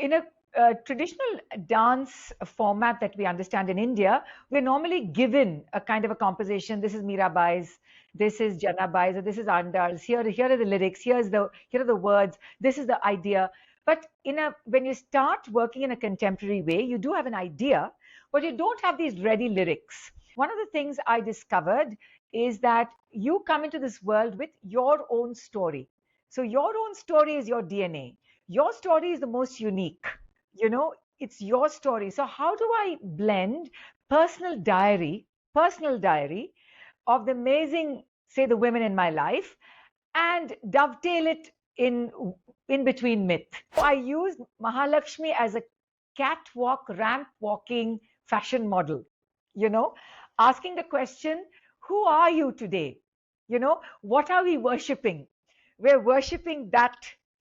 in a traditional dance format that we understand in India, we're normally given a kind of a composition. This is Mirabai's, this is Janabai's, or this is Andal's. Here are the lyrics. Here are the words. This is the idea. But when you start working in a contemporary way, you do have an idea, but you don't have these ready lyrics. One of the things I discovered is that you come into this world with your own story. So your own story is your DNA. Your story is the most unique. It's your story. So how do I blend personal diary of the amazing, say, the women in my life, and dovetail it in between myth? I use Mahalakshmi as a catwalk, ramp walking fashion model, asking the question, who are you today? What are we worshipping? We're worshipping that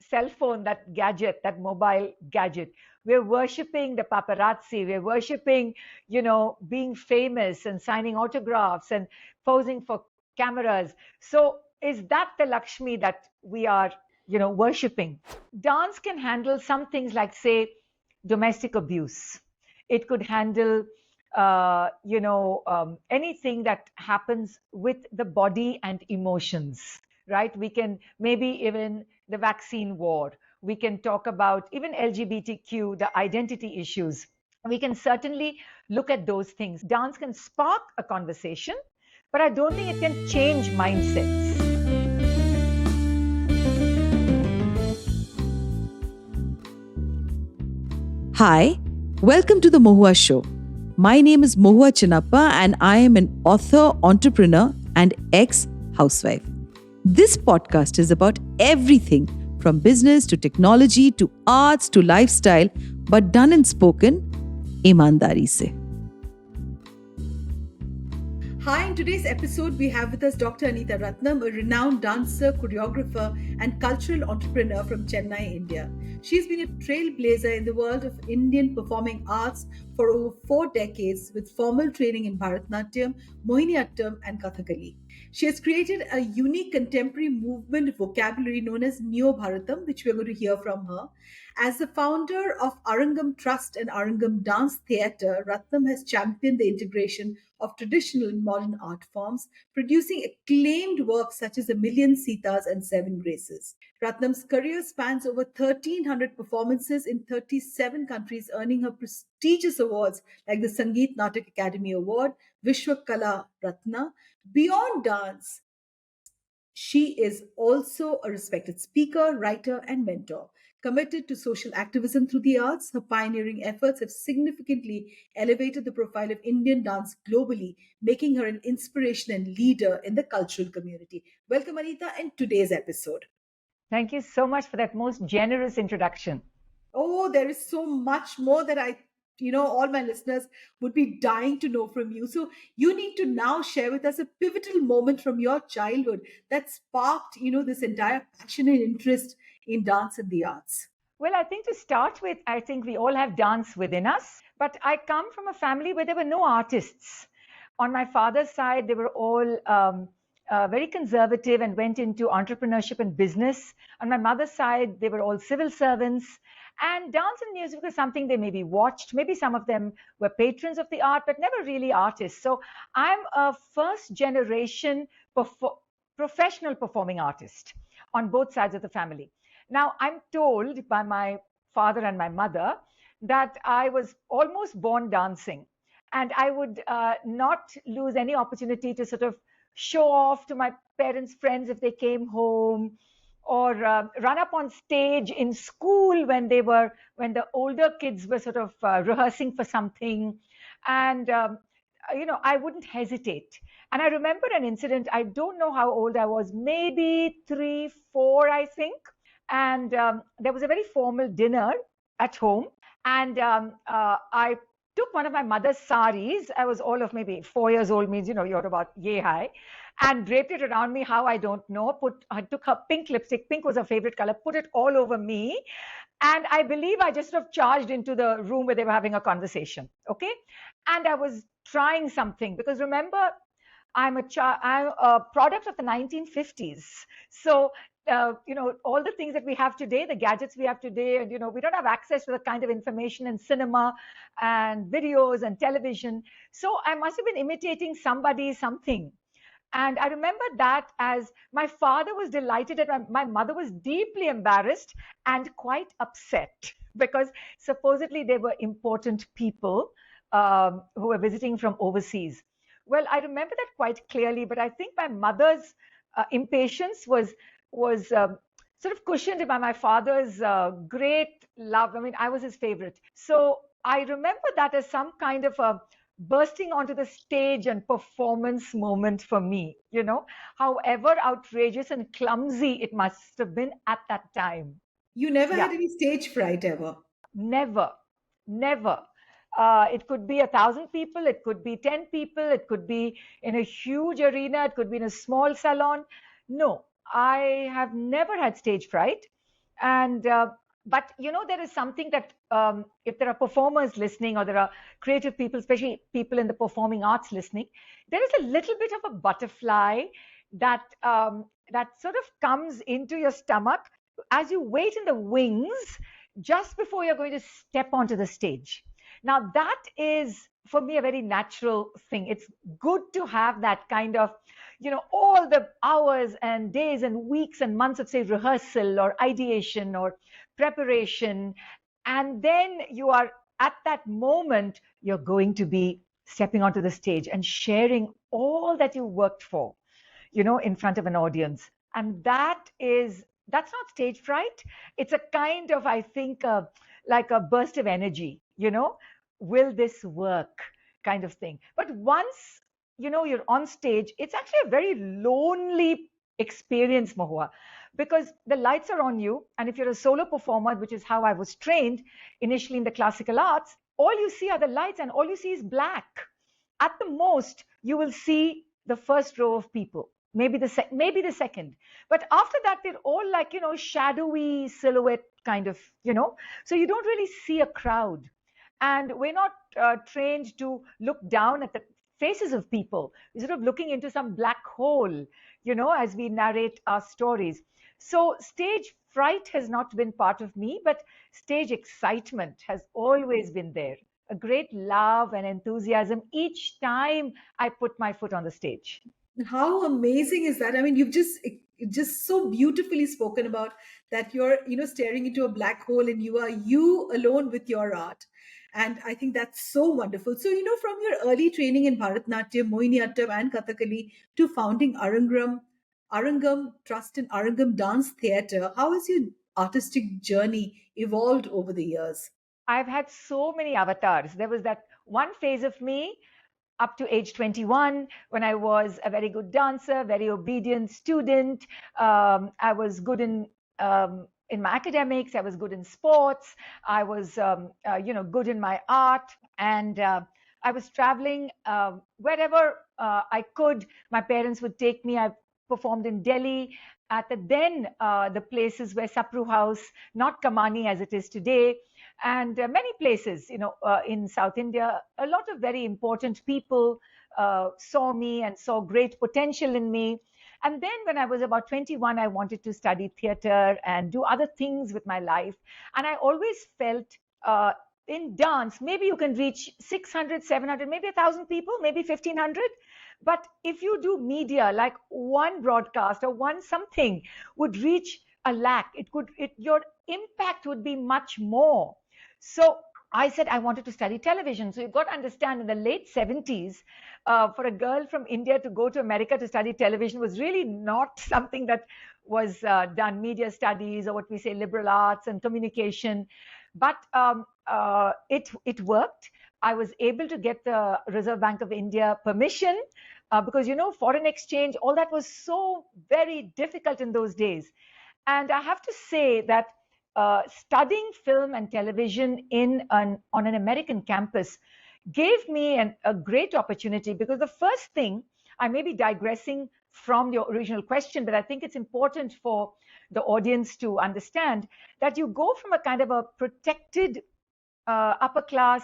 cell phone, that gadget, that mobile gadget. We're worshipping the paparazzi. We're worshipping, being famous and signing autographs and posing for cameras. So is that the Lakshmi that we are, worshipping? Dance can handle some things like, say, domestic abuse. It could handle, anything that happens with the body and emotions, right? We can maybe even the vaccine war. We can talk about even LGBTQ, the identity issues. We can certainly look at those things. Dance can spark a conversation, but I don't think it can change mindsets. Hi, welcome to the Mohua Show. My name is Mohua Chinappa and I am an author, entrepreneur and ex-housewife. This podcast is about everything from business to technology to arts to lifestyle, but done and spoken ईमानदारी से. Hi, in today's episode, we have with us Dr. Anita Ratnam, a renowned dancer, choreographer, and cultural entrepreneur from Chennai, India. She's been a trailblazer in the world of Indian performing arts for over 4 decades with formal training in Bharatanatyam, Mohiniyattam, and Kathakali. She has created a unique contemporary movement vocabulary known as Neo Bharatam, which we're going to hear from her. As the founder of Arangam Trust and Arangam Dance Theatre, Ratnam has championed the integration of traditional and modern art forms, producing acclaimed works such as A Million Sitas and Seven Graces. Ratnam's career spans over 1,300 performances in 37 countries, earning her prestigious awards like the Sangeet Natak Academy Award, Vishwa Kala Ratna. Beyond dance, she is also a respected speaker, writer, and mentor. Committed to social activism through the arts, her pioneering efforts have significantly elevated the profile of Indian dance globally, making her an inspiration and leader in the cultural community. Welcome, Anita, in today's episode. Thank you so much for that most generous introduction. Oh, there is so much more that all my listeners would be dying to know from you. So you need to now share with us a pivotal moment from your childhood that sparked, this entire passion and interest in dance and the arts. Well, I think to start with, I think we all have dance within us, but I come from a family where there were no artists. On my father's side, they were all very conservative and went into entrepreneurship and business. On my mother's side, they were all civil servants. And dance and music was something they maybe watched. Maybe some of them were patrons of the art, but never really artists. So I'm a first generation professional performing artist on both sides of the family. Now, I'm told by my father and my mother that I was almost born dancing, and I would not lose any opportunity to sort of show off to my parents' friends if they came home, or run up on stage in school when the older kids were sort of rehearsing for something. And, I wouldn't hesitate. And I remember an incident, I don't know how old I was, maybe 3, 4, I think. And there was a very formal dinner at home. And I took one of my mother's saris. I was all of maybe 4 years old, means, you're about yay high, and draped it around me, how I don't know. I took her pink lipstick, pink was her favorite color, put it all over me. And I believe I just sort of charged into the room where they were having a conversation. Okay. And I was trying something, because remember, I'm a product of the 1950s. So all the things that we have today, the gadgets we have today, and we don't have access to the kind of information in cinema and videos and television. So I must have been imitating somebody, something. And I remember that as my father was delighted and my mother was deeply embarrassed and quite upset because supposedly they were important people who were visiting from overseas. Well, I remember that quite clearly, but I think my mother's impatience was sort of cushioned by my father's great love. I mean, I was his favorite. So I remember that as some kind of a bursting onto the stage and performance moment for me, however outrageous and clumsy it must have been at that time. You never Yeah, had any stage fright ever. never, never. It could be 1,000 people, it could be 10 people, it could be in a huge arena, it could be in a small salon. No, I have never had stage fright. And but there is something that if there are performers listening or there are creative people, especially people in the performing arts listening, there is a little bit of a butterfly that sort of comes into your stomach as you wait in the wings just before you're going to step onto the stage. Now, that is for me a very natural thing. It's good to have that kind of, all the hours and days and weeks and months of, say, rehearsal or ideation or preparation. And then you are at that moment, you're going to be stepping onto the stage and sharing all that you worked for, in front of an audience. And that's not stage fright. It's a kind of, I think, like a burst of energy, will this work kind of thing. But once, you're on stage, it's actually a very lonely experience, Mohua, because the lights are on you. And if you're a solo performer, which is how I was trained initially in the classical arts, all you see are the lights and all you see is black. At the most, you will see the first row of people, maybe the second, but after that they're all like shadowy silhouette kind of, so you don't really see a crowd. And we're not trained to look down at the faces of people. We're sort of looking into some black hole, as we narrate our stories. So stage fright has not been part of me, but stage excitement has always been there. A great love and enthusiasm each time I put my foot on the stage. How amazing is that? I mean, you've just so beautifully spoken about that you're, staring into a black hole and you are you alone with your art. And I think that's so wonderful. So, from your early training in Bharatanatyam, Mohiniyattam, and Kathakali to founding Arangam Trust and Arangam Dance Theatre, how has your artistic journey evolved over the years? I've had so many avatars. There was that one phase of me up to age 21 when I was a very good dancer, very obedient student. I was good in my academics. I was good in sports. I was good in my art, and I was traveling wherever I could. My parents would take me. I performed in Delhi at the places where Sapru House, not Kamani as it is today, and many places, in South India. A lot of very important people saw me and saw great potential in me. And then when I was about 21, I wanted to study theater and do other things with my life. And I always felt in dance, maybe you can reach 600, 700, maybe 1,000 people, maybe 1,500. But if you do media, like one broadcast or one something would reach a lakh, your impact would be much more. So I said I wanted to study television. So you've got to understand, in the late 70s, for a girl from India to go to America to study television was really not something that was done, media studies or what we say liberal arts and communication. But it worked. I was able to get the Reserve Bank of India permission because, foreign exchange, all that was so very difficult in those days. And I have to say that studying film and television on an American campus gave me a great opportunity, because the first thing, I may be digressing from your original question, but I think it's important for the audience to understand that you go from a kind of a protected upper class,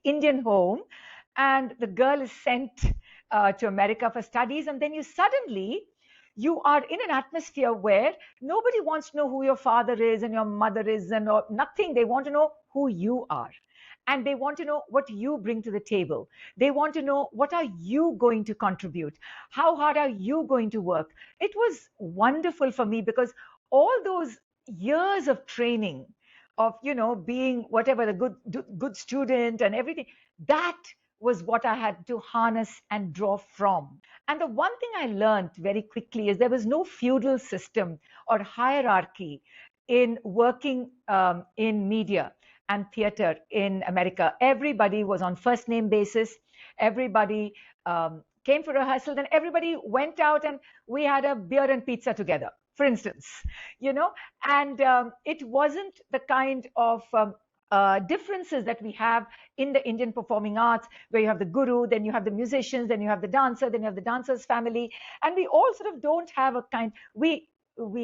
Indian home, and the girl is sent to America for studies, and then you suddenly you are in an atmosphere where nobody wants to know who your father is and your mother is and or nothing. They want to know who you are. And they want to know what you bring to the table. They want to know what are you going to contribute? How hard are you going to work? It was wonderful for me because all those years of training of being whatever the good student and everything, that was what I had to harness and draw from. And the one thing I learned very quickly is there was no feudal system or hierarchy in working in media and theater in America. Everybody was on first name basis. Everybody came for rehearsal, then everybody went out and we had a beer and pizza together, for instance, and it wasn't the kind of differences that we have in the Indian performing arts, where you have the guru, then you have the musicians, then you have the dancer, then you have the dancer's family, and we all sort of don't have we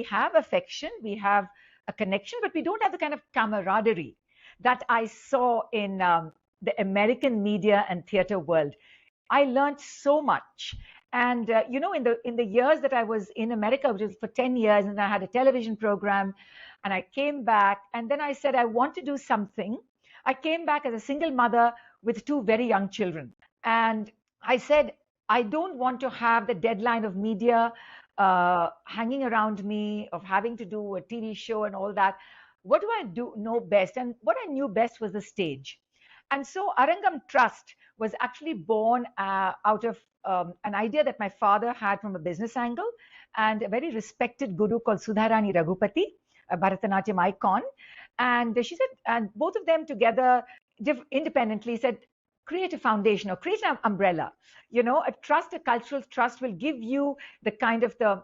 have affection, we have a connection, but we don't have the kind of camaraderie that I saw in the American media and theater world. I learned so much. And in the years that I was in America, which was for 10 years, and I had a television program, and I came back, and then I said, I want to do something. I came back as a single mother with two very young children. And I said, I don't want to have the deadline of media hanging around me, of having to do a TV show and all that. What do I know best? And what I knew best was the stage. And so Arangam Trust was actually born out of an idea that my father had from a business angle, and a very respected guru called Sudharani Raghupati, a Bharatanatyam icon. And she said, and both of them together independently said, create a foundation or create an umbrella. A trust, a cultural trust will give you the kind of the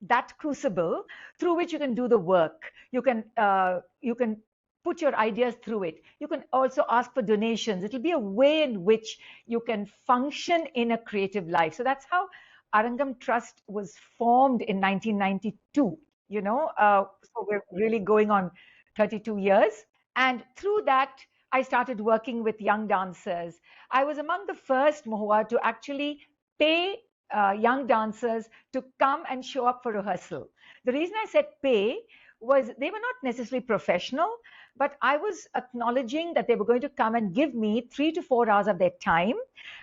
that crucible through which you can do the work. You can put your ideas through it. You can also ask for donations. It'll be a way in which you can function in a creative life. So that's how Arangam Trust was formed in 1992. So we're really going on 32 years. And through that, I started working with young dancers. I was among the first Mohua to actually pay young dancers to come and show up for rehearsal. The reason I said pay was they were not necessarily professional, but I was acknowledging that they were going to come and give me 3 to 4 hours of their time.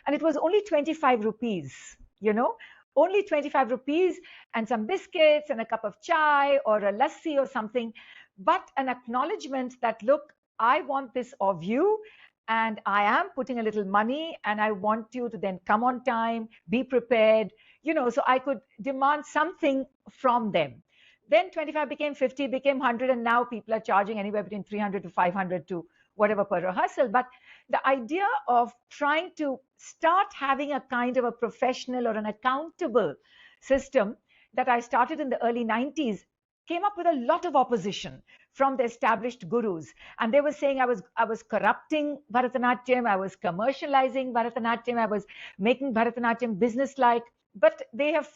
And it was only 25 rupees, only 25 rupees and some biscuits and a cup of chai or a lassi or something, but an acknowledgement that, look, I want this of you. And I am putting a little money, and I want you to then come on time, be prepared, so I could demand something from them. Then 25 became 50, became 100, and now people are charging anywhere between 300 to 500 to whatever per rehearsal. But the idea of trying to start having a kind of a professional or an accountable system that I started in the early 90s came up with a lot of opposition from the established gurus. And they were saying I was corrupting Bharatanatyam, I was commercializing Bharatanatyam, I was making Bharatanatyam business-like. But they have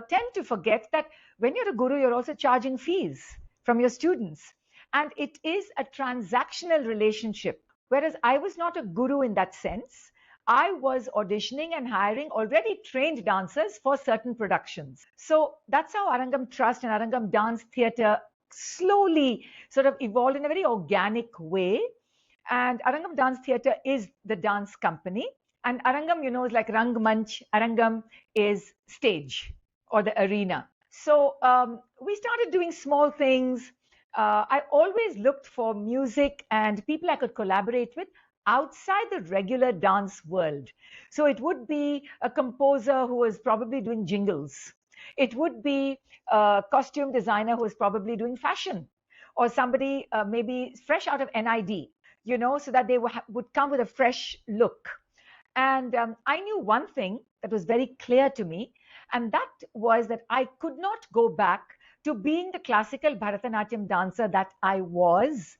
tend to forget that when you're a guru, you're also charging fees from your students. And it is a transactional relationship. Whereas I was not a guru in that sense. I was auditioning and hiring already trained dancers for certain productions. So that's how Arangam Trust and Arangam Dance Theatre slowly sort of evolved in a very organic way. And Arangam Dance Theatre is the dance company. And Arangam, is like Rang Manch. Arangam is stage or the arena. So we started doing small things. I always looked for music and people I could collaborate with outside the regular dance world. So it would be a composer who was probably doing jingles. It would be a costume designer who was probably doing fashion, or somebody maybe fresh out of NID, so that they would come with a fresh look. And I knew one thing that was very clear to me, and that was that I could not go back to being the classical Bharatanatyam dancer that I was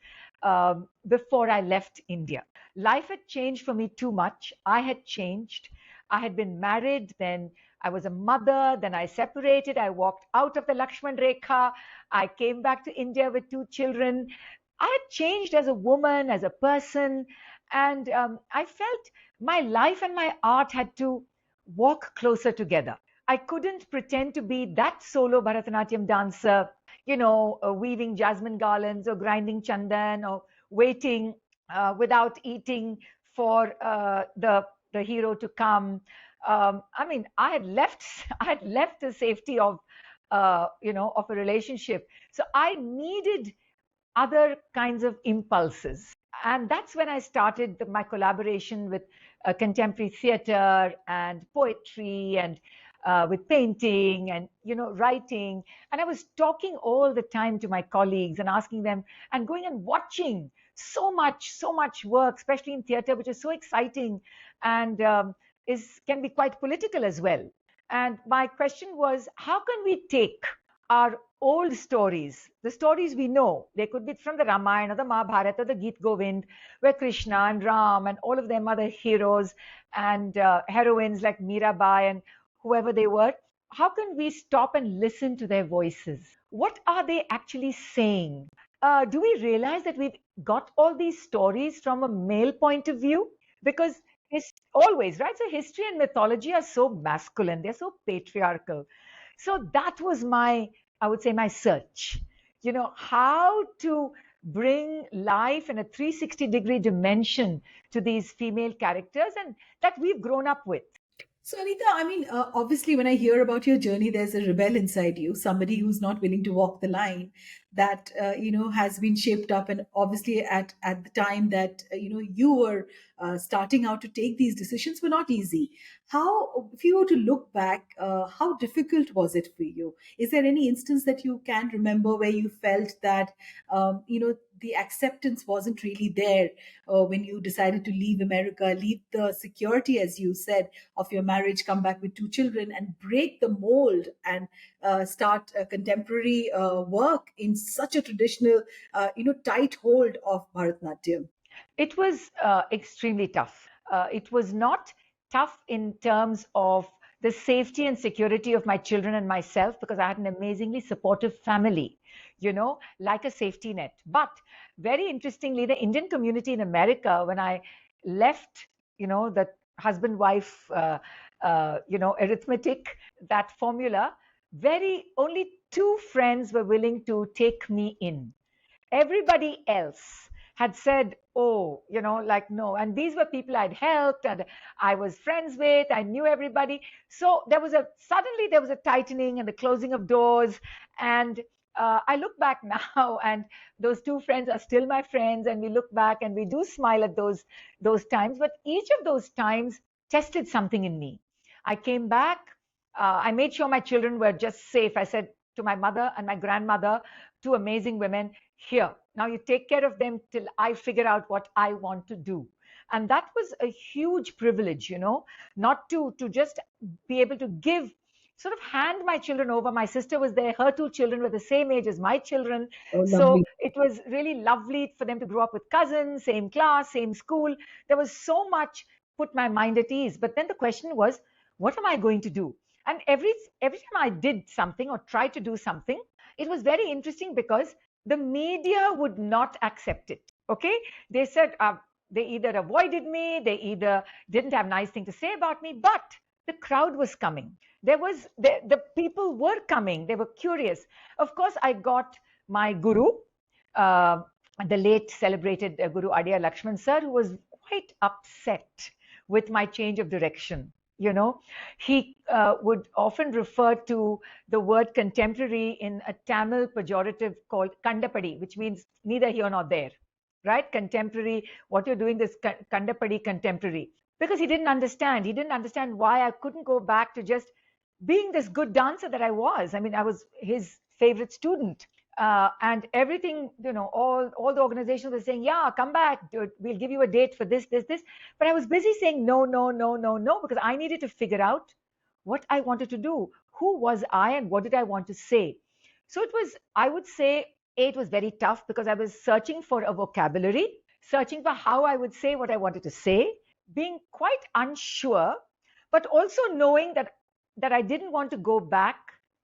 before I left India. Life had changed for me too much. I had changed. I had been married, then I was a mother, then I separated. I walked out of the Lakshman Rekha. I came back to India with 2 children. I had changed as a woman, as a person, and I felt my life and my art had to walk closer together. I couldn't pretend to be that solo Bharatanatyam dancer, weaving jasmine garlands or grinding chandan or waiting without eating for the hero to come. I had left I had left the safety of a relationship, so I needed other kinds of impulses. And that's when I started my collaboration with contemporary theater and poetry and with painting and writing. And I was talking all the time to my colleagues and asking them and going and watching so much work, especially in theater, which is so exciting and can be quite political as well. And my question was, how can we take our old stories, the stories we know, they could be from the Ramayana or the Mahabharata or the Geet Govind, where Krishna and Ram and all of them are the heroes and heroines like Mirabai and whoever they were. How can we stop and listen to their voices? What are they actually saying? Do we realize that we've got all these stories from a male point of view? Because it's always, right? So history and mythology are so masculine, they're so patriarchal. So that was I would say, my search, how to bring life in a 360-degree dimension to these female characters and that we've grown up with. So, Anita, obviously, when I hear about your journey, there's a rebel inside you, somebody who's not willing to walk the line that, has been shaped up. And obviously, at the time that, you were starting out to take these decisions were not easy. How, if you were to look back, how difficult was it for you? Is there any instance that you can remember where you felt that, the acceptance wasn't really there when you decided to leave America, leave the security, as you said, of your marriage, come back with two children and break the mold and start contemporary work in such a traditional, tight hold of Bharatanatyam? It was extremely tough. It was not tough in terms of the safety and security of my children and myself, because I had an amazingly supportive family, like a safety net. But very interestingly, the Indian community in America, when I left, the husband-wife, arithmetic, that formula, only two friends were willing to take me in. Everybody else had said, oh, no. And these were people I'd helped and I was friends with, I knew everybody. So suddenly there was a tightening and the closing of doors. And I look back now and those two friends are still my friends, and we look back and we do smile at those times. But each of those times tested something in me. I came back, I made sure my children were just safe. I said to my mother and my grandmother, two amazing women, here, now you take care of them till I figure out what I want to do. And that was a huge privilege, not to just be able to sort of hand my children over. My sister was there, her two children were the same age as my children. Oh, so it was really lovely for them to grow up with cousins, same class, same school. There was so much put my mind at ease. But then the question was, what am I going to do? And every time I did something or tried to do something, it was very interesting because the media would not accept it. Okay, they said they either avoided me, they either didn't have nice thing to say about me, but the crowd was coming. The people were coming. They were curious. Of course, I got my guru, the late celebrated Guru Adya Lakshman sir, who was quite upset with my change of direction. He would often refer to the word contemporary in a Tamil pejorative called kandapadi, which means neither here nor there, right? Contemporary, what you're doing is kandapadi contemporary. Because he didn't understand. He didn't understand why I couldn't go back to just being this good dancer that I was. I mean, I was his favorite student. And everything, all the organizations were saying, yeah, come back, we'll give you a date for this. But I was busy saying no, because I needed to figure out what I wanted to do. Who was I and what did I want to say? So it was, I would say, it was very tough because I was searching for a vocabulary, searching for how I would say what I wanted to say, being quite unsure, but also knowing that I didn't want to go back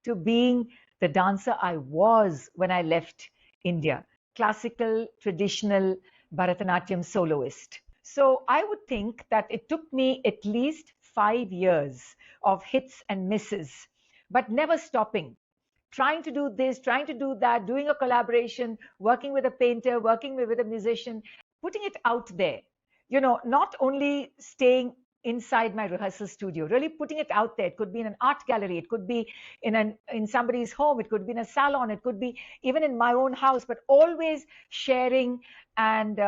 to being the dancer I was when I left India, classical, traditional Bharatanatyam soloist. So I would think that it took me at least 5 years of hits and misses, but never stopping, trying to do this, trying to do that, doing a collaboration, working with a painter, working with a musician, putting it out there. Not only staying inside my rehearsal studio, really putting it out there. It could be in an art gallery, it could be in somebody's home, it could be in a salon, it could be even in my own house, but always sharing and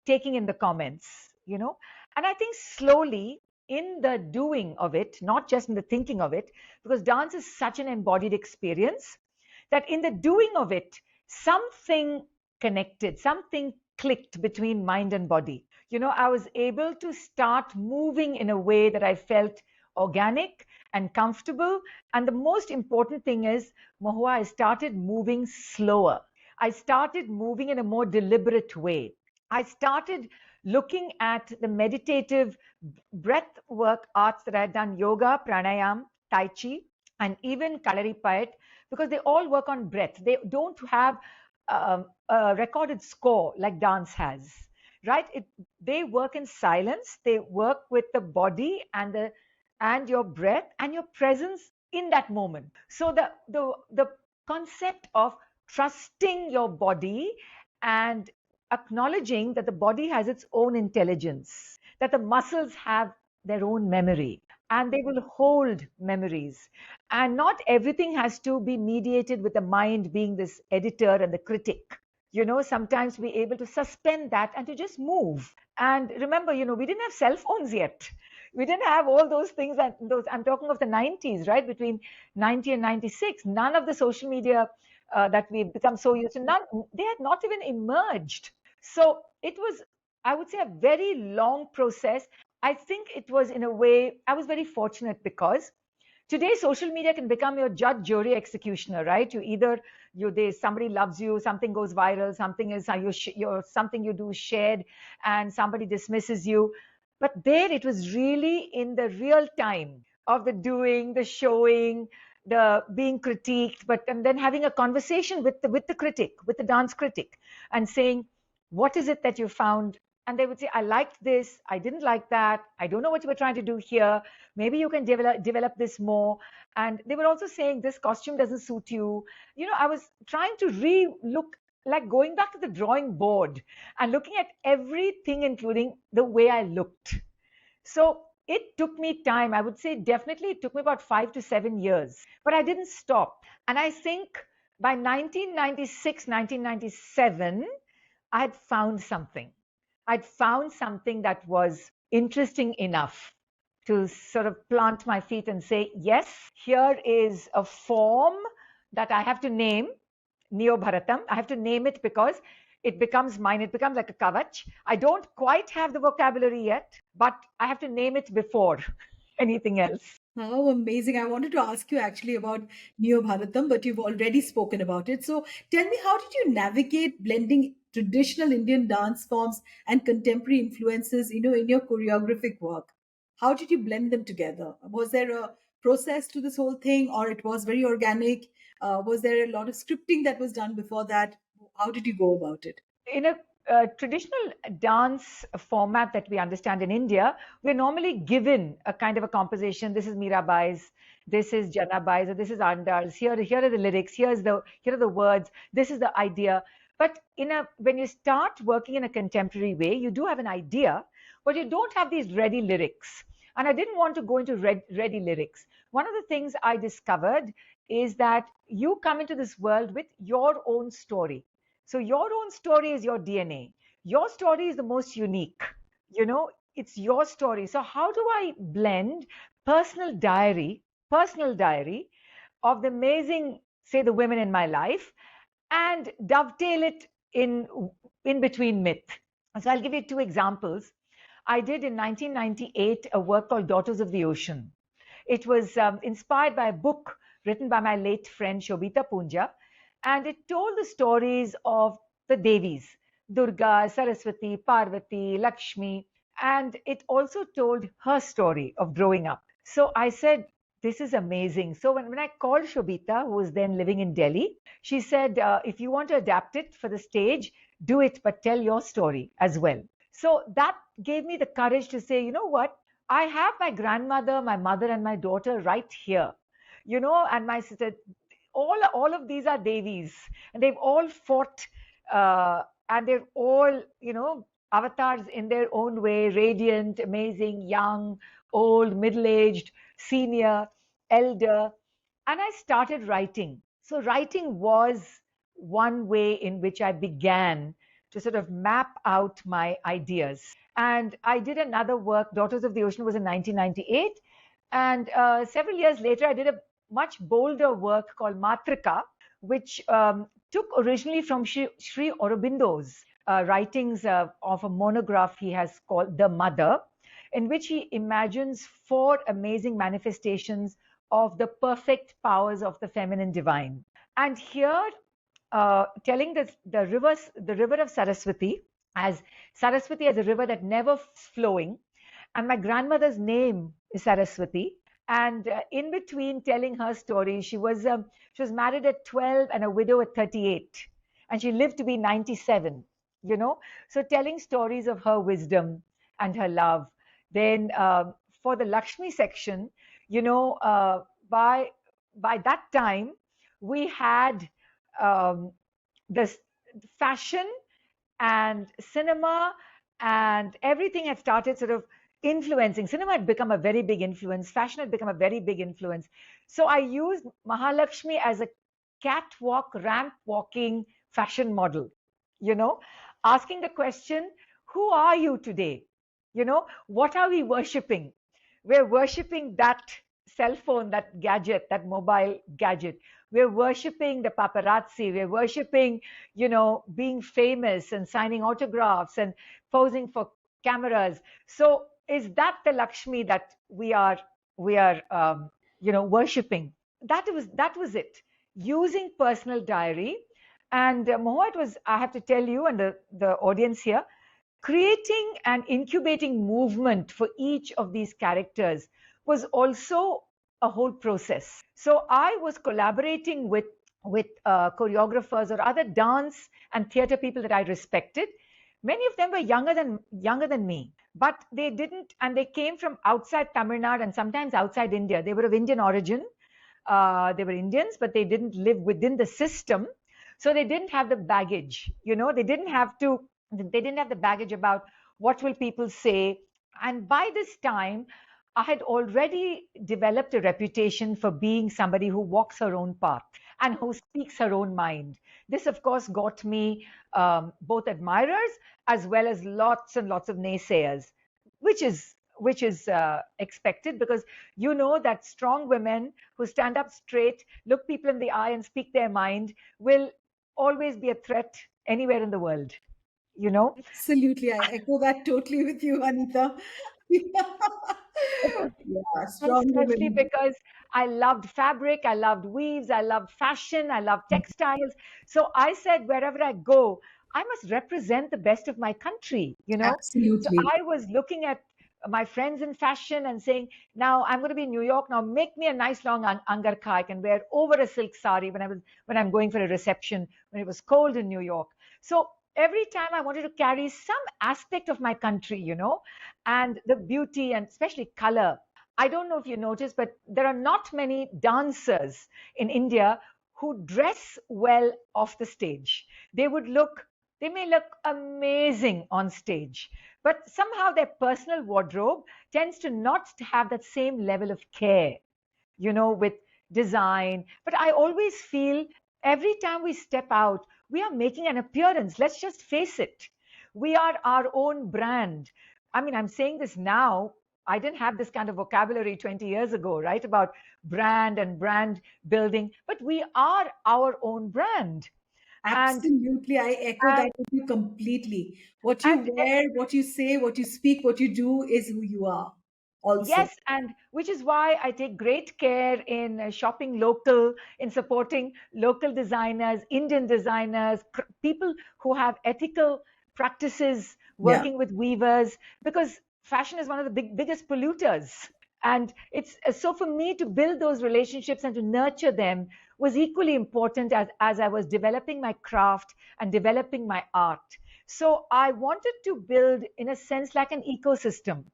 taking in the comments. And I think slowly in the doing of it, not just in the thinking of it, because dance is such an embodied experience, that in the doing of it, something connected, something clicked between mind and body. I was able to start moving in a way that I felt organic and comfortable. And the most important thing is, Mohua, I started moving slower. I started moving in a more deliberate way. I started looking at the meditative breath work arts that I had done, yoga, pranayam, tai chi, and even kalaripayat, because they all work on breath. They don't have a recorded score like dance has, right? They work in silence. They work with the body and your breath and your presence in that moment. So the concept of trusting your body and acknowledging that the body has its own intelligence, that the muscles have their own memory, and they will hold memories. And not everything has to be mediated with the mind being this editor and the critic. Sometimes be able to suspend that and to just move. And remember, we didn't have cell phones yet. We didn't have all those things. I'm talking of the 90s, right? Between 90 and 96, none of the social media that we've become so used to, they had not even emerged. So it was, I would say, a very long process. I think it was, in a way, I was very fortunate because today social media can become your judge, jury, executioner, right? Somebody loves you, something goes viral, something you do shared, and somebody dismisses you. But there it was really in the real time of the doing, the showing, the being critiqued, and then having a conversation with the critic, with the dance critic, and saying, what is it that you found? And they would say, I liked this, I didn't like that, I don't know what you were trying to do here, maybe you can develop this more. And they were also saying, this costume doesn't suit you. I was trying to re-look, like going back to the drawing board and looking at everything, including the way I looked. So it took me time. I would say definitely it took me about 5 to 7 years, but I didn't stop. And I think by 1996, 1997, I had found something. I'd found something that was interesting enough to sort of plant my feet and say, yes, here is a form that I have to name, Neo Bharatam. I have to name it because it becomes mine. It becomes like a kavach. I don't quite have the vocabulary yet, but I have to name it before anything else. How amazing. I wanted to ask you actually about Neo Bharatam, but you've already spoken about it. So tell me, how did you navigate blending traditional Indian dance forms and contemporary influences, in your choreographic work? How did you blend them together? Was there a process to this whole thing, or it was very organic? Was there a lot of scripting that was done before that? How did you go about it? In a traditional dance format that we understand in India, we're normally given a kind of a composition. This is Mirabai's, this is Janabai's, or this is Andal's. Here are the lyrics. Here are the words. This is the idea. But when you start working in a contemporary way, you do have an idea, but you don't have these ready lyrics. And I didn't want to go into ready lyrics. One of the things I discovered is that you come into this world with your own story. So your own story is your DNA. Your story is the most unique. It's your story. So how do I blend personal diary of the amazing, say, the women in my life, and dovetail it in between myth? So I'll give you 2 examples. I did in 1998 a work called Daughters of the Ocean. It was inspired by a book written by my late friend Shobita Punja, and it told the stories of the Devis, Durga, Saraswati, Parvati, Lakshmi, and it also told her story of growing up. So I said, this is amazing. So when I called Shobita, who was then living in Delhi, she said, if you want to adapt it for the stage, do it, but tell your story as well. So that gave me the courage to say, you know what? I have my grandmother, my mother, and my daughter right here, and my sister. All of these are Devis, and they've all fought, and they're all, avatars in their own way, radiant, amazing, young, old, middle-aged, senior, elder. And I started writing. So writing was one way in which I began to sort of map out my ideas. And I did another work, Daughters of the Ocean was in 1998. And several years later, I did a much bolder work called Matrika, which took originally from Sri Aurobindo's writings of a monograph he has called The Mother, in which he imagines 4 amazing manifestations of the perfect powers of the feminine divine. And here, telling the river of Saraswati as a river that never flowing, and my grandmother's name is Saraswati. And in between telling her story, she was married at 12 and a widow at 38, and she lived to be 97. So telling stories of her wisdom and her love. Then for the Lakshmi section, by that time we had this fashion and cinema and everything had started sort of influencing. Cinema had become a very big influence. Fashion had become a very big influence. So I used Mahalakshmi as a catwalk, ramp walking fashion model, asking the question, who are you today? What are we worshipping? We're worshipping that cell phone, that gadget, that mobile gadget. We're worshipping the paparazzi. We're worshipping, being famous and signing autographs and posing for cameras. So is that the Lakshmi that we are worshipping? That was it. Using personal diary. And Mohua, I have to tell you and the audience here, creating and incubating movement for each of these characters was also a whole process. So I was collaborating with choreographers or other dance and theater people that I respected. Many of them were younger than me, but they didn't, and they came from outside Tamil Nadu and sometimes outside India. They were of Indian origin. They were Indians, but they didn't live within the system. So they didn't have the baggage, they didn't have the baggage about what will people say. And by this time, I had already developed a reputation for being somebody who walks her own path and who speaks her own mind. This, of course, got me both admirers as well as lots and lots of naysayers, which is expected, because that strong women who stand up straight, look people in the eye and speak their mind will always be a threat anywhere in the world. Absolutely. I echo that totally with you, Anita. Yeah, strong Especially women. because I loved fabric, I loved weaves, I loved fashion, I loved textiles. So I said, wherever I go, I must represent the best of my country, So Absolutely. I was looking at my friends in fashion and saying, now I'm going to be in New York. Now make me a nice long angarkha I can wear over a silk sari when I'm going for a reception, when it was cold in New York. So every time I wanted to carry some aspect of my country, and the beauty and especially color. I don't know if you noticed, but there are not many dancers in India who dress well off the stage. They may look amazing on stage, but somehow their personal wardrobe tends to not have that same level of care, with design. But I always feel every time we step out, we are making an appearance. Let's just face it. We are our own brand. I mean, I'm saying this now. I didn't have this kind of vocabulary 20 years ago, right? About brand and brand building, but we are our own brand. Absolutely. I echo that with you completely. What you wear, what you say, what you speak, what you do is who you are also. Yes, and which is why I take great care in shopping local, in supporting local designers, Indian designers, people who have ethical practices, working with weavers, because fashion is one of the biggest polluters. And it's so for me to build those relationships and to nurture them was equally important as I was developing my craft and developing my art. So I wanted to build, in a sense, like an ecosystem.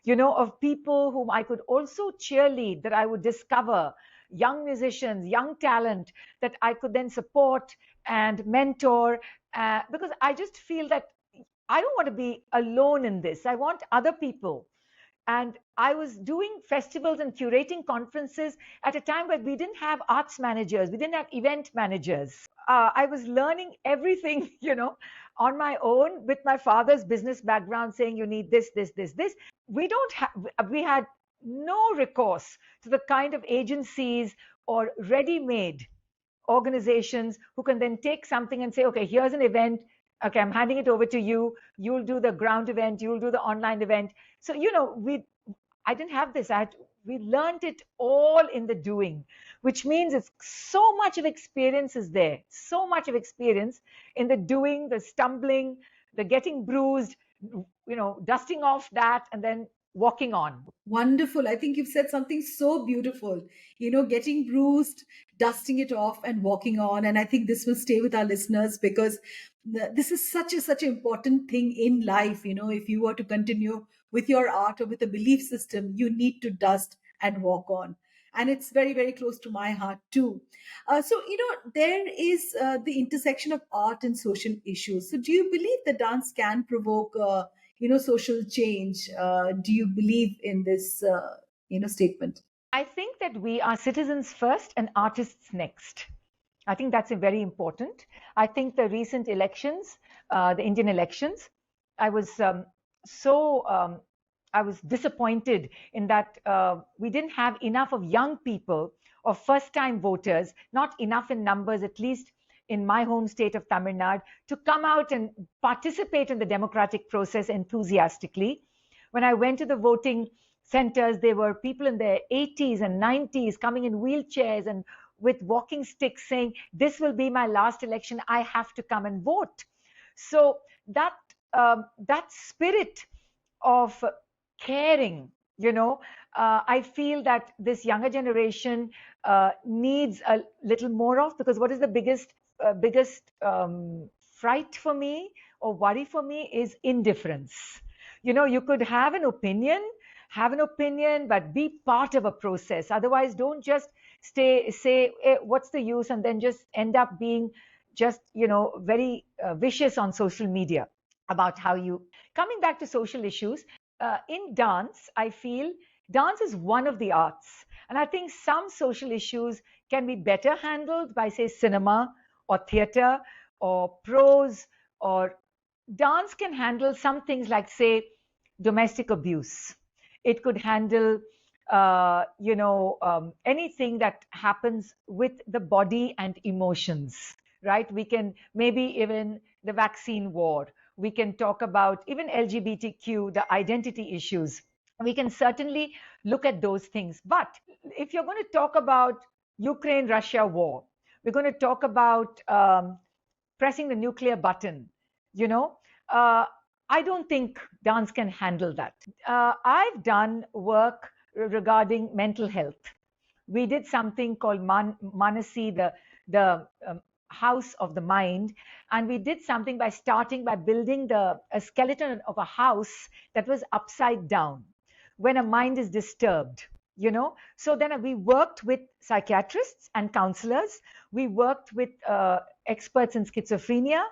of people whom I could also cheerlead, that I would discover, young musicians, young talent that I could then support and mentor, because I just feel that I don't want to be alone in this. I want other people. And I was doing festivals and curating conferences at a time where we didn't have arts managers, we didn't have event managers. I was learning everything, on my own with my father's business background, saying you need this, this, this, this. We had no recourse to the kind of agencies or ready-made organizations who can then take something and say, okay, here's an event. Okay, I'm handing it over to you. You'll do the ground event. You'll do the online event. So, I didn't have this. We learned it all in the doing, which means it's so much of experience is there. So much of experience in the doing, the stumbling, the getting bruised, dusting off that and then walking on. Wonderful. I think you've said something so beautiful. Getting bruised, dusting it off, and walking on. And I think this will stay with our listeners because this is such an important thing in life. If you were to continue with your art or with a belief system, you need to dust and walk on. And it's very, very close to my heart too. There is the intersection of art and social issues. So do you believe that dance can provoke social change? Do you believe in this statement? I think that we are citizens first and artists next. I think that's very important. I think the recent elections, the Indian elections, I was I was disappointed in that we didn't have enough of young people or first-time voters, not enough in numbers, at least in my home state of Tamil Nadu, to come out and participate in the democratic process enthusiastically. When I went to the voting centers, there were people in their 80s and 90s coming in wheelchairs and with walking sticks saying, this will be my last election, I have to come and vote. So that spirit of caring, I feel that this younger generation needs a little more of, because what is the biggest fright for me or worry for me is indifference. You could have an opinion, but be part of a process. Otherwise, don't just say, what's the use, and then just end up being just, very vicious on social media about how you. Coming back to social issues, in dance, I feel dance is one of the arts. And I think some social issues can be better handled by, say, cinema or theater or prose, or dance can handle some things like, say, domestic abuse. It could handle, anything that happens with the body and emotions, right? We can maybe even the vaccine war. We can talk about even LGBTQ, the identity issues. We can certainly look at those things. But if you're going to talk about Ukraine-Russia war, we're going to talk about pressing the nuclear button, I don't think dance can handle that. I've done work regarding mental health. We did something called Manasi, the house of the mind, and we did something by starting by building a skeleton of a house that was upside down when a mind is disturbed. So then we worked with psychiatrists and counselors. We worked with experts in schizophrenia,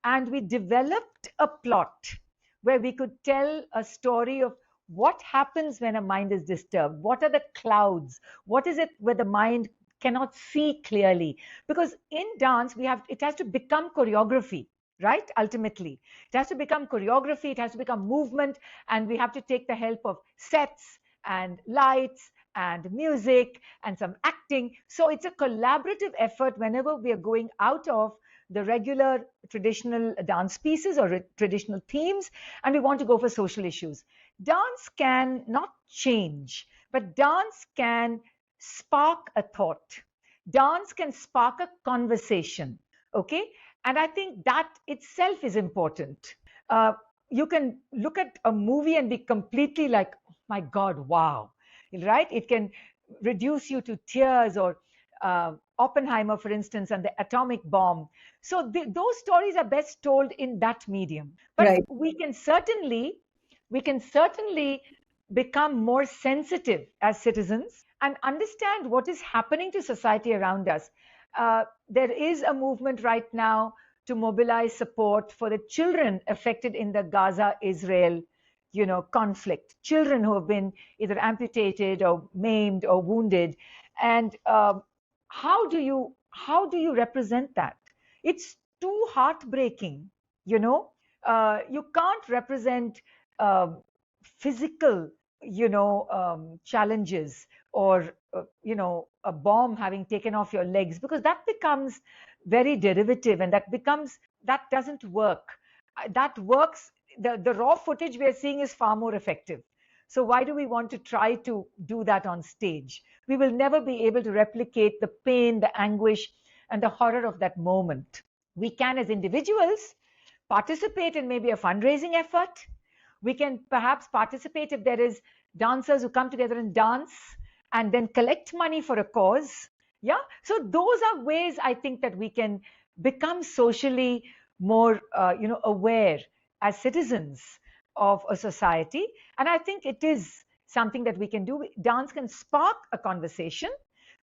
and we developed a plot where we could tell a story of what happens when a mind is disturbed. What are the clouds? What is it where the mind cannot see clearly? Because in dance, it has to become choreography, right? Ultimately, it has to become choreography. It has to become movement, and we have to take the help of sets and lights and music and some acting. So it's a collaborative effort whenever we are going out of the regular traditional dance pieces or traditional themes, and we want to go for social issues. Dance can not change, but dance can spark a thought. Dance can spark a conversation, okay? And I think that itself is important. You can look at a movie and be completely like, oh my God, wow, right? It can reduce you to tears, or Oppenheimer, for instance, and the atomic bomb. So those stories are best told in that medium. But Right. we can certainly become more sensitive as citizens and understand what is happening to society around us. There is a movement right now to mobilize support for the children affected in the Gaza Israel conflict, children who have been either amputated or maimed or wounded. And how do you represent that? It's too heartbreaking. You can't represent physical challenges, or a bomb having taken off your legs, because that becomes very derivative, and that doesn't work. That works. The raw footage we are seeing is far more effective. So why do we want to try to do that on stage? We will never be able to replicate the pain, the anguish, and the horror of that moment. We can, as individuals, participate in maybe a fundraising effort. We can perhaps participate if there is dancers who come together and dance and then collect money for a cause. Yeah. So those are ways, I think, that we can become socially more, aware as citizens of a society. And I think it is something that we can do. Dance can spark a conversation,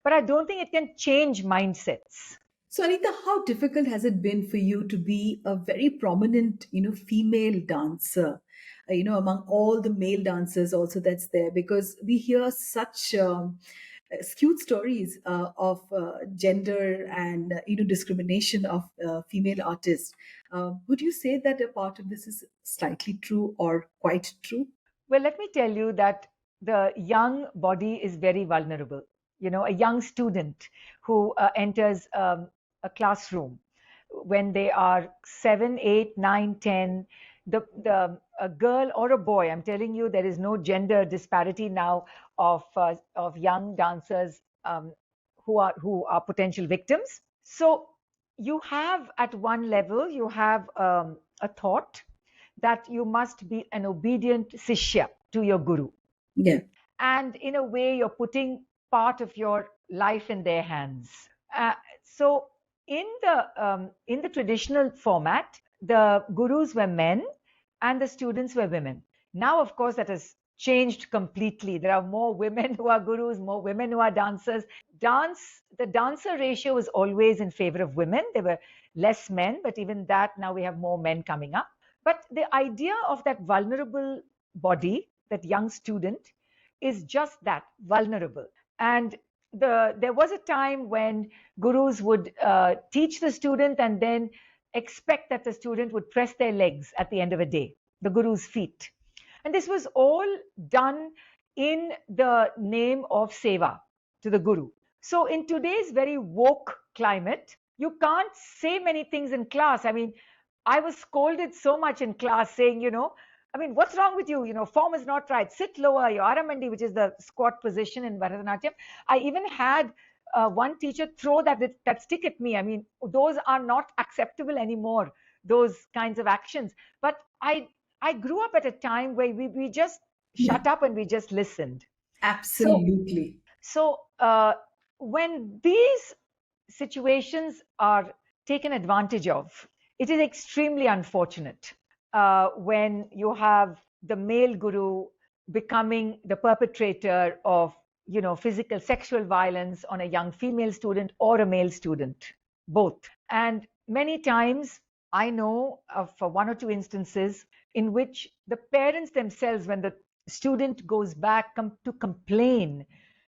but I don't think it can change mindsets. So, Anita, how difficult has it been for you to be a very prominent, female dancer, among all the male dancers also that's there? Because we hear such skewed stories of gender and, discrimination of female artists. Would you say that a part of this is slightly true or quite true? Well, let me tell you that the young body is very vulnerable. A young student who enters a classroom when they are 7, 8, 9, 10, a girl or a boy, I'm telling you, there is no gender disparity now of young dancers who are potential victims. So you have, at one level, you have a thought that you must be an obedient shishya to your guru. Yeah. And in a way, you're putting part of your life in their hands. So in the traditional format, the gurus were men and the students were women. Now, of course, that has changed completely. There are more women who are gurus, more women who are dancers. The dancer ratio was always in favor of women. There were less men, but even that, now we have more men coming up. But the idea of that vulnerable body, that young student, is just that, vulnerable. And there was a time when gurus would teach the student and then expect that the student would press their legs at the end of a day, the guru's feet. And this was all done in the name of seva to the guru. So in today's very woke climate, you can't say many things in class. I mean, I was scolded so much in class saying, what's wrong with you? Form is not right. Sit lower, your Aramandi, which is the squat position in Bharatanatyam. I even had one teacher throw that stick at me. I mean, those are not acceptable anymore, those kinds of actions. But I grew up at a time where we just shut up and we just listened. Absolutely. So when these situations are taken advantage of, it is extremely unfortunate when you have the male guru becoming the perpetrator of physical sexual violence on a young female student or a male student, both. And many times I know of one or two instances in which the parents themselves, when the student goes back to complain,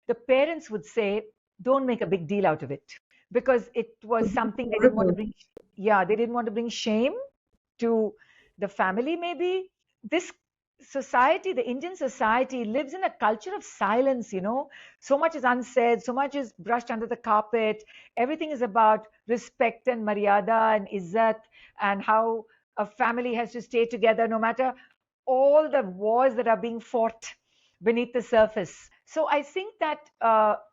the parents would say, don't make a big deal out of it, because it was something they didn't want to bring. Yeah, they didn't want to bring shame to the family. Maybe this society, the Indian society, lives in a culture of silence. So much is unsaid, so much is brushed under the carpet. Everything is about respect and maryada and izzat, and how a family has to stay together no matter all the wars that are being fought beneath the surface. So I think that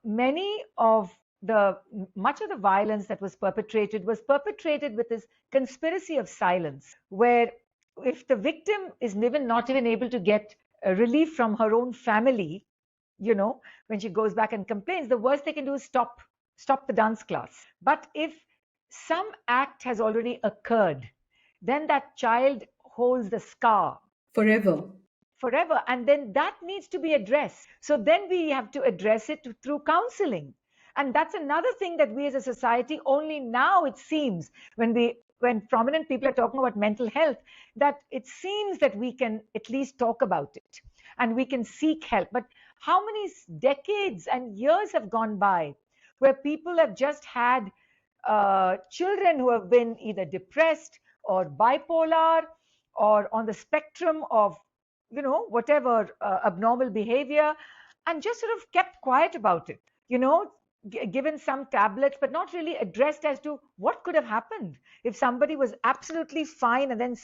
much of the violence that was perpetrated with this conspiracy of silence, where if the victim is not even able to get relief from her own family, when she goes back and complains, the worst they can do is stop the dance class. But if some act has already occurred, then that child holds the scar forever. forever. And then that needs to be addressed. So then we have to address it through counseling. And that's another thing that we as a society, only now it seems, when prominent people are talking about mental health, that it seems that we can at least talk about it and we can seek help. But how many decades and years have gone by where people have just had children who have been either depressed or bipolar or on the spectrum of, whatever abnormal behavior, and just sort of kept quiet about it, given some tablets, but not really addressed as to what could have happened if somebody was absolutely fine and then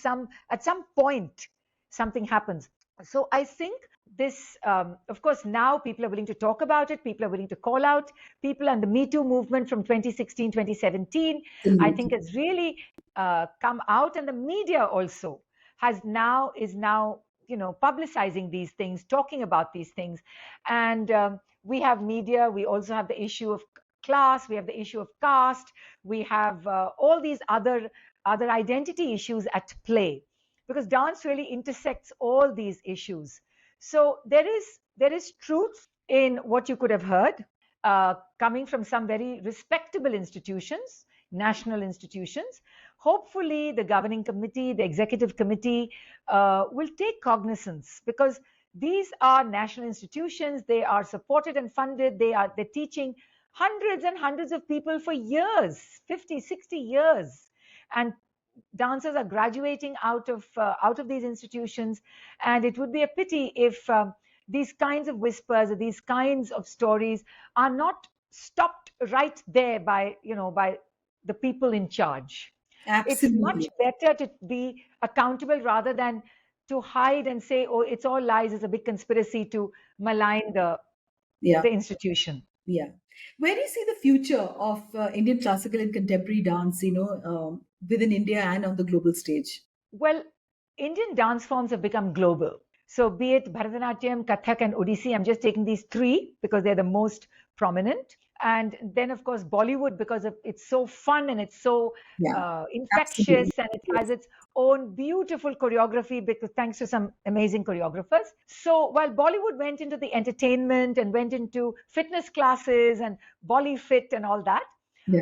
at some point something happens. So I think this, of course, now people are willing to talk about it. People are willing to call out. People, and the Me Too movement from 2016, 2017, I think has really come out. And the media also is now, publicizing these things, talking about these things. And we have media. We also have the issue of class. We have the issue of caste. We have all these other identity issues at play, because dance really intersects all these issues. So there is truth in what you could have heard coming from some very respectable institutions, national institutions. Hopefully the governing committee, the executive committee will take cognizance, because these are national institutions. They are supported and funded. They're teaching hundreds and hundreds of people for years, 50, 60 years. And dancers are graduating out of these institutions, and it would be a pity if these kinds of whispers or these kinds of stories are not stopped right there by the people in charge. Absolutely. It's much better to be accountable rather than to hide and say, oh, it's all lies, it's a big conspiracy to malign the institution. Yeah. Where do you see the future of Indian classical and contemporary dance, within India and on the global stage? Well, Indian dance forms have become global. So be it Bharatanatyam, Kathak, and Odissi, I'm just taking these three because they're the most prominent. And then, of course, Bollywood, because it's so fun and it's so infectious, and it has its own beautiful choreography, because thanks to some amazing choreographers. So while Bollywood went into the entertainment and went into fitness classes and Bollyfit and all that,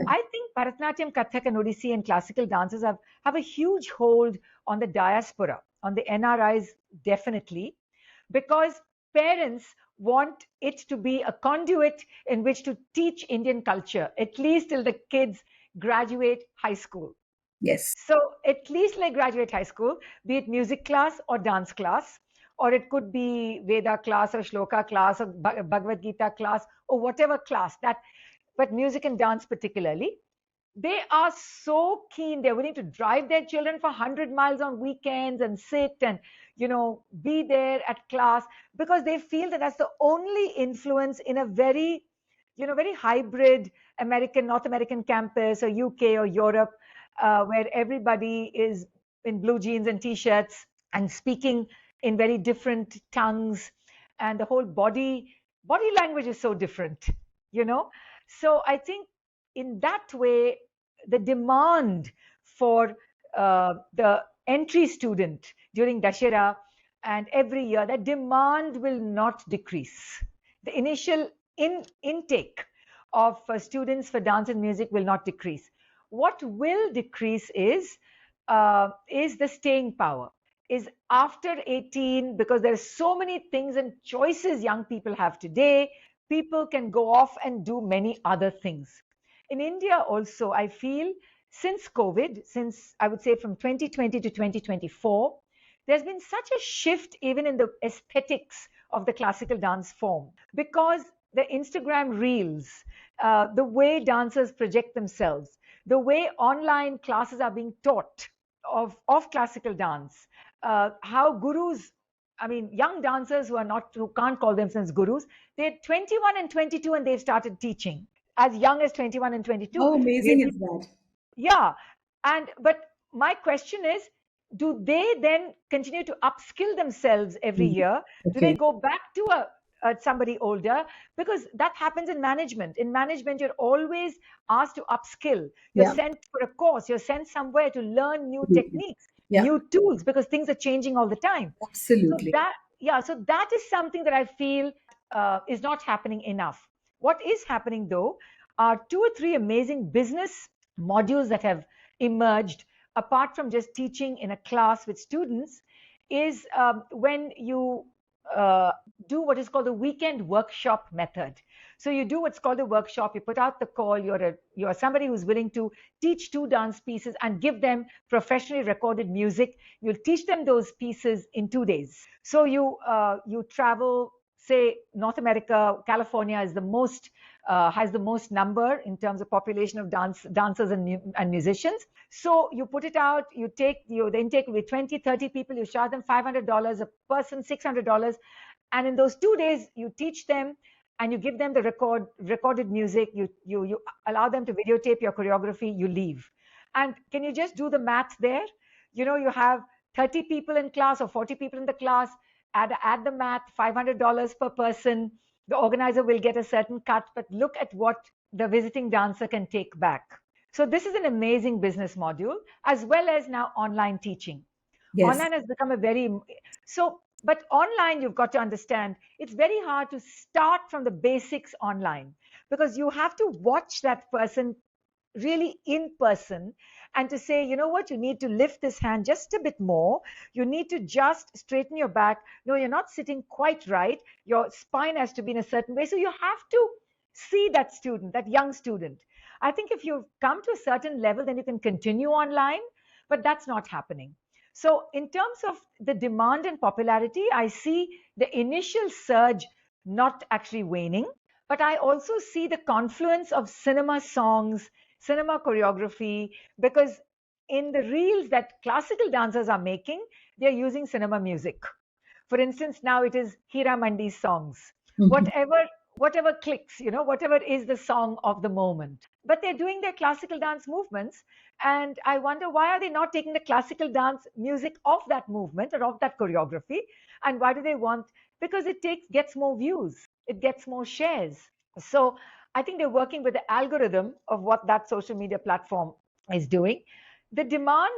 I think Bharatanatyam, Kathak, and Odissi and classical dances have a huge hold on the diaspora, on the NRIs, definitely, because parents want it to be a conduit in which to teach Indian culture, at least till the kids graduate high school. Yes. So at least like graduate high school, be it music class or dance class, or it could be Veda class or Shloka class or Bhagavad Gita class or whatever class but music and dance particularly. They are so keen. They're willing to drive their children for 100 miles on weekends and sit and, be there at class, because they feel that that's the only influence in a very, very hybrid North American campus, or UK or Europe, where everybody is in blue jeans and t-shirts and speaking in very different tongues, and the whole body language is so different, So I think in that way, the demand for the entry student during Dashera and every year, that demand will not decrease. The initial intake of students for dance and music will not decrease. What will decrease is the staying power. Is after 18, because there are so many things and choices young people have today, people can go off and do many other things. In India also, I feel since COVID, since I would say from 2020 to 2024, there's been such a shift even in the aesthetics of the classical dance form, because the Instagram reels, the way dancers project themselves, the way online classes are being taught of classical dance, how gurus, young dancers who can't call themselves gurus, they're 21 and 22 and they've started teaching as young as 21 and 22. How amazing is that? Yeah. But my question is, do they then continue to upskill themselves every year? Do they go back to somebody older? Because that happens in management. In management, you're always asked to upskill. You're sent for a course. You're sent somewhere to learn new techniques, new tools, because things are changing all the time. Absolutely. So yeah, so that is something that I feel is not happening enough. What is happening though are two or three amazing business modules that have emerged apart from just teaching in a class with students, is when you uh, do what is called the weekend workshop method. So you do what's called a workshop. You put out the call. You're somebody who's willing to teach two dance pieces and give them professionally recorded music. You'll teach them those pieces in 2 days. So you travel. Say North America, California is the most has the most number in terms of population of dancers and musicians. So you put it out. The intake will be 20, 30 people. You charge them $500 a person, $600, and in those 2 days you teach them and you give them the recorded music. You allow them to videotape your choreography. You leave, and can you just do the math there? You have 30 people in class or 40 people in the class. Add the math, $500 per person. The organizer will get a certain cut, but look at what the visiting dancer can take back. So this is an amazing business module, as well as now online teaching. Yes. Online has become a very so but online, you've got to understand, it's very hard to start from the basics online, because you have to watch that person really in person, and to say, you know what, you need to lift this hand just a bit more, you need to just straighten your back, no, you're not sitting quite right, your spine has to be in a certain way. So you have to see that student, that young student. I think if you've come to a certain level, then you can continue online, but that's not happening. So in terms of the demand and popularity, I see the initial surge not actually waning, but I also see the confluence of cinema songs, cinema choreography, because in the reels that classical dancers are making, they're using cinema music. For instance, now it is Hira Mandi's songs. Mhm. Whatever clicks, whatever is the song of the moment. But they're doing their classical dance movements, and I wonder, why are they not taking the classical dance music of that movement or of that choreography? And why do they want? Because it gets more views, it gets more shares. So I think they're working with the algorithm of what that social media platform is doing. The demand,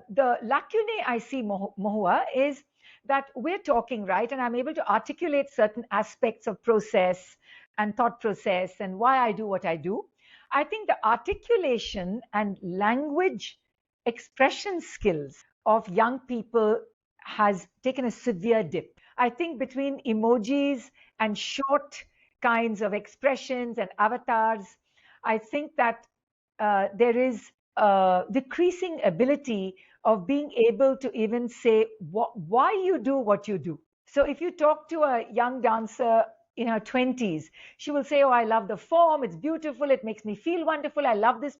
the lacunae I see, Mohua, is that we're talking, right, and I'm able to articulate certain aspects of process and thought process and why I do what I do. I think the articulation and language expression skills of young people has taken a severe dip. I think between emojis and short kinds of expressions and avatars, I think that there is a decreasing ability of being able to even say why you do what you do. So if you talk to a young dancer in her 20s, she will say, oh, I love the form, it's beautiful, it makes me feel wonderful, I love this.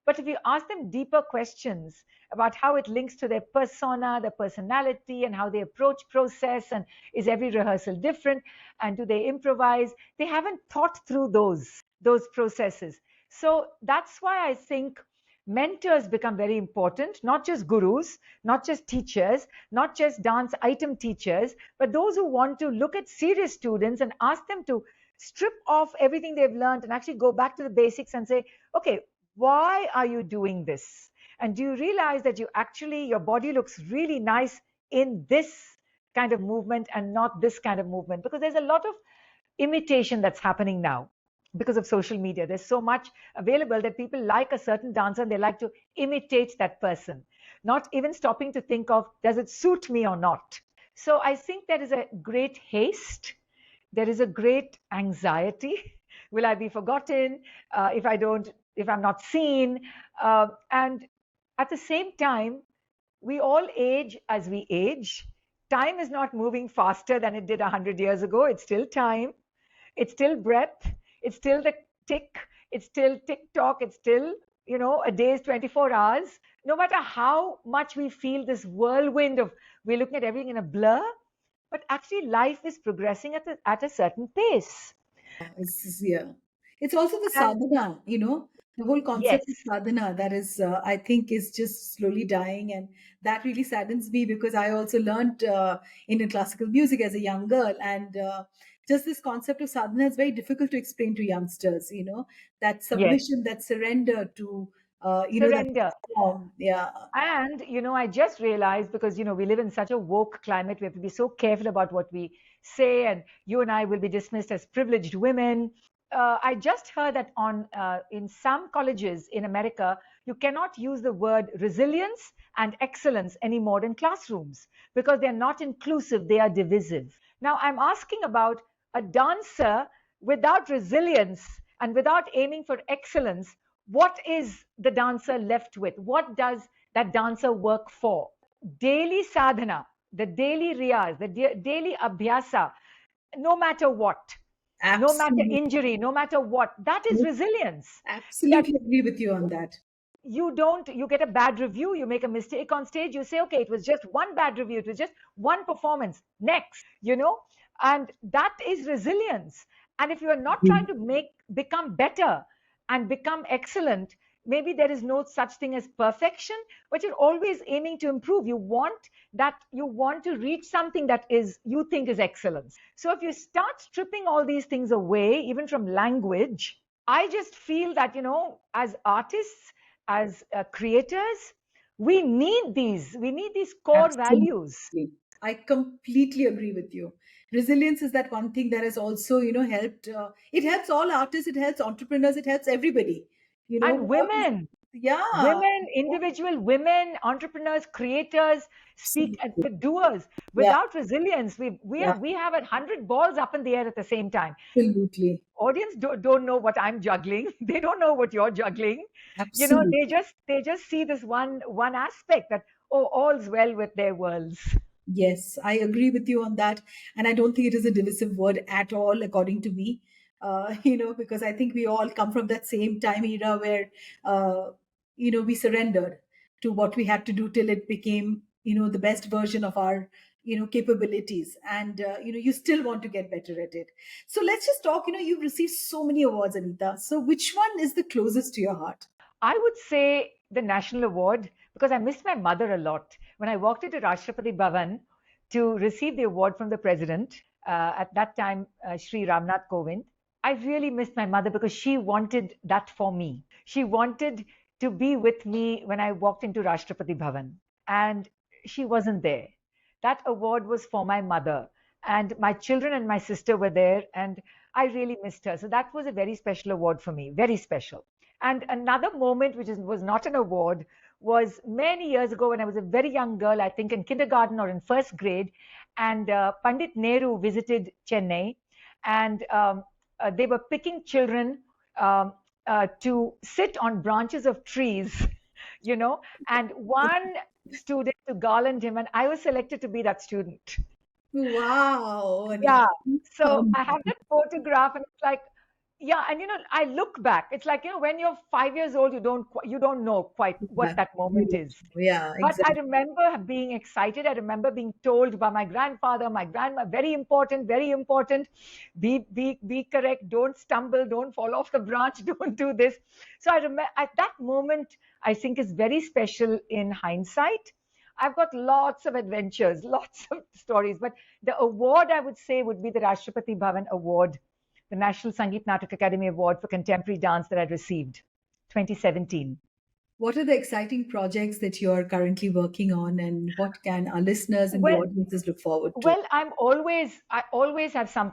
But if you ask them deeper questions about how it links to their persona, their personality, and how they approach process, and is every rehearsal different, and do they improvise, they haven't thought through those processes. So that's why I think mentors become very important, not just gurus, not just teachers, not just dance item teachers, but those who want to look at serious students and ask them to strip off everything they've learned and actually go back to the basics and say, okay, why are you doing this? And do you realize that your body looks really nice in this kind of movement and not this kind of movement? Because there's a lot of imitation that's happening now because of social media. There's so much available that people like a certain dancer and they like to imitate that person, not even stopping to think of, does it suit me or not? So I think there is a great haste. There is a great anxiety. Will I be forgotten if I'm not seen? And at the same time, we all age as we age. Time is not moving faster than it did 100 years ago. It's still time. It's still breath. It's still the tick. It's still tick tock. It's still, a day is 24 hours. No matter how much we feel this whirlwind of we're looking at everything in a blur, but actually life is progressing at a certain pace. Yeah. It's also the And sadhana, the whole yes, concept of sadhana that is, I think, is just slowly dying. And that really saddens me because I also learned Indian classical music as a young girl. And just this concept of sadhana is very difficult to explain to youngsters, that yes, submission, that surrender to that Surrender. form. Yeah, And, I just realized because, we live in such a woke climate, we have to be so careful about what we say, and you and I will be dismissed as privileged women. I just heard that in some colleges in America, you cannot use the word resilience and excellence anymore in classrooms because they're not inclusive, they are divisive. Now, I'm asking about a dancer without resilience and without aiming for excellence. What is the dancer left with? What does that dancer work for? Daily sadhana, the daily riyaz, the daily abhyasa, no matter what, no matter absolutely. injury, no matter what, that is resilience. That Absolutely agree with you on that. you get a bad review, you make a mistake on stage, you say, okay, it was just one bad review, it was just one performance, next, and that is resilience. And if you are not trying to become better and become excellent, maybe there is no such thing as perfection, but you're always aiming to improve. You want to reach something that is you think is excellence. So if you start stripping all these things away, even from language, I just feel that, as artists, as creators, we need these core values. Absolutely. I completely agree with you. Resilience is that one thing that has also, helped. It helps all artists, it helps entrepreneurs, it helps everybody. And Without yeah, women, individual women, entrepreneurs, creators, speak absolutely. the doers. Yeah, Without resilience, yeah, we have 100 balls up in the air at the same time. absolutely. Audience don't know what I'm juggling. They don't know what you're juggling. Absolutely. They just see this one aspect that, oh, all's well with their worlds. Yes, I agree with you on that. And I don't think it is a divisive word at all, according to me. Because I think we all come from that same time era where, we surrendered to what we had to do till it became, the best version of our, capabilities. And, you still want to get better at it. So let's just talk. You've received so many awards, Anita. So which one is the closest to your heart? I would say the national award because I missed my mother a lot. When I walked into Rashtrapati Bhavan to receive the award from the president, at that time, Sri Ramnath Kovind, I really missed my mother because she wanted that for me. She wanted to be with me when I walked into Rashtrapati Bhavan, and she wasn't there. That award was for my mother, and my children and my sister were there, and I really missed her. So that was a very special award for me, very special. And another moment, was not an award, was many years ago when I was a very young girl, I think in kindergarten or in first grade, and Pandit Nehru visited Chennai, and they were picking children to sit on branches of trees, and one student to garland him, and I was selected to be that student. Wow, Anita. Yeah. So I have that photograph, and it's like, yeah, and I look back. It's like, when you're 5 years old, you don't know quite what Yeah, that moment is. yeah, But I exactly. remember being excited. I remember being told by my grandfather, my grandma, very important, very important. Be correct. Don't stumble. Don't fall off the branch. Don't do this. So I remember at that moment, I think is very special in hindsight. I've got lots of adventures, lots of stories, but the award I would say would be the Rashtrapati Bhavan Award, the National Sangeet Natak Academy Award for Contemporary Dance that I received 2017. What are the exciting projects that you're currently working on, and what can our listeners and the Well, audiences look forward to? Well, I always have some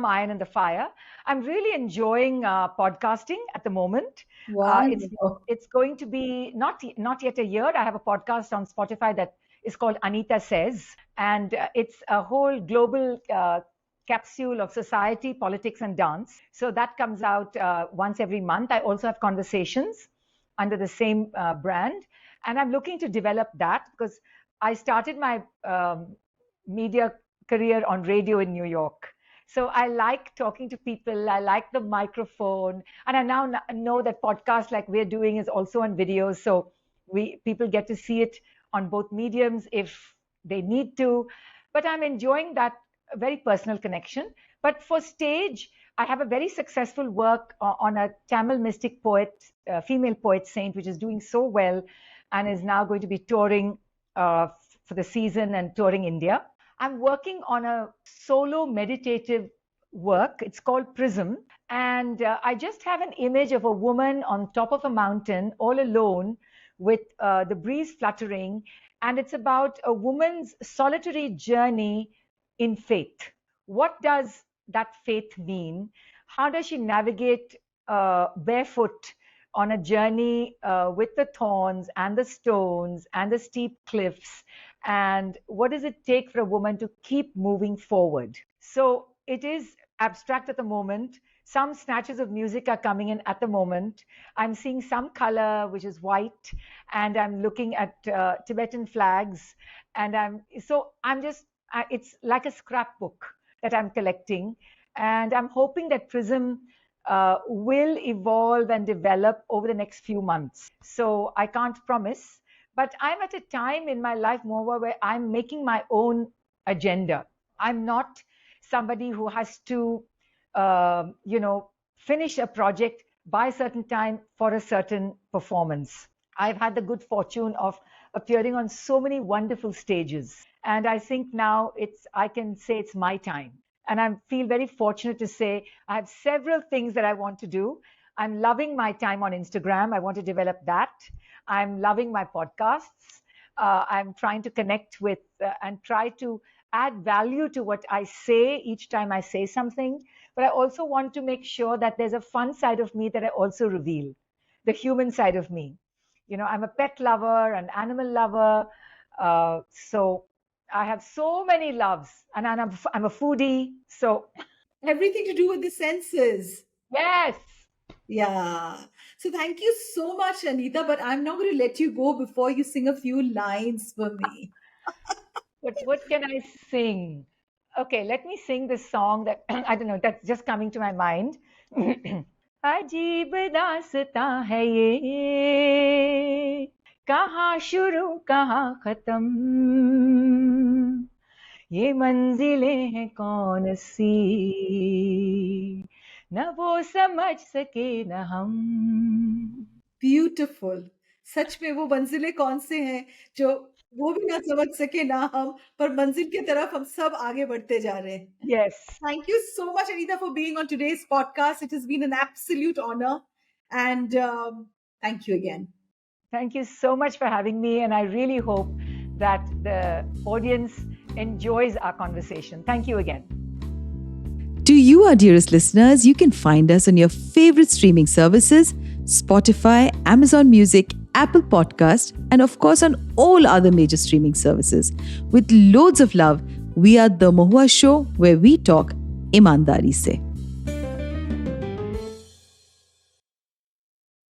iron in the fire. I'm really enjoying podcasting at the moment. It's Wow. it's going to be not yet a year. I have a podcast on Spotify that is called Anita Says, and it's a whole global capsule of society, politics, and dance. So that comes out once every month. I also have conversations under the same brand, and I'm looking to develop that because I started my media career on radio in New York. So I like talking to people. I like the microphone, and I now know that podcasts like we're doing is also on video. So people get to see it on both mediums if they need to. But I'm enjoying that very personal connection. But for stage, I have a very successful work on a Tamil mystic poet, female poet saint, which is doing so well and is now going to be touring for the season and touring India. I'm working on a solo meditative work. It's called Prism. And I just have an image of a woman on top of a mountain, all alone, with the breeze fluttering. And it's about a woman's solitary journey in faith. What does that faith mean? How does she navigate barefoot on a journey with the thorns and the stones and the steep cliffs? And what does it take for a woman to keep moving forward? So it is abstract at the moment. Some snatches of music are coming in at the moment. I'm seeing some color, which is white, and I'm looking at Tibetan flags. And it's like a scrapbook that I'm collecting. And I'm hoping that Prism will evolve and develop over the next few months. So I can't promise, but I'm at a time in my life, Mohua, where I'm making my own agenda. I'm not somebody who has to, finish a project by a certain time for a certain performance. I've had the good fortune of appearing on so many wonderful stages. And I think now I can say it's my time. And I feel very fortunate to say I have several things that I want to do. I'm loving my time on Instagram. I want to develop that. I'm loving my podcasts. I'm trying to connect with and try to add value to what I say each time I say something. But I also want to make sure that there's a fun side of me that I also reveal, the human side of me. I'm a pet lover, an animal lover. So I have so many loves, and I'm a foodie. So everything to do with the senses. Yes. Yeah. So thank you so much, Anita. But I'm not going to let you go before you sing a few lines for me. What can I sing? Okay, let me sing this song that I don't know, that's just coming to my mind. अजीब दास्तां है ये, कहाँ शुरू कहाँ खत्म, ये मंजिलें हैं कौन सी, न वो समझ सके न हम. Beautiful. सच में वो मंजिलें कौन से हैं जो वो भी ना समझ सके ना हम, पर मंजिल की तरफ हम सब आगे बढ़ते जा रहे हैं. Yes. Thank you so much, Anita, for being on today's podcast. It has been an absolute honor. And thank you again. Thank you so much for having me. And I really hope that the audience enjoys our conversation. Thank you again. To you, our dearest listeners, you can find us on your favorite streaming services, Spotify, Amazon Music, Apple Podcast, and of course on all other major streaming services. With loads of love, we are The Mohua Show, where we talk ईमानदारी से.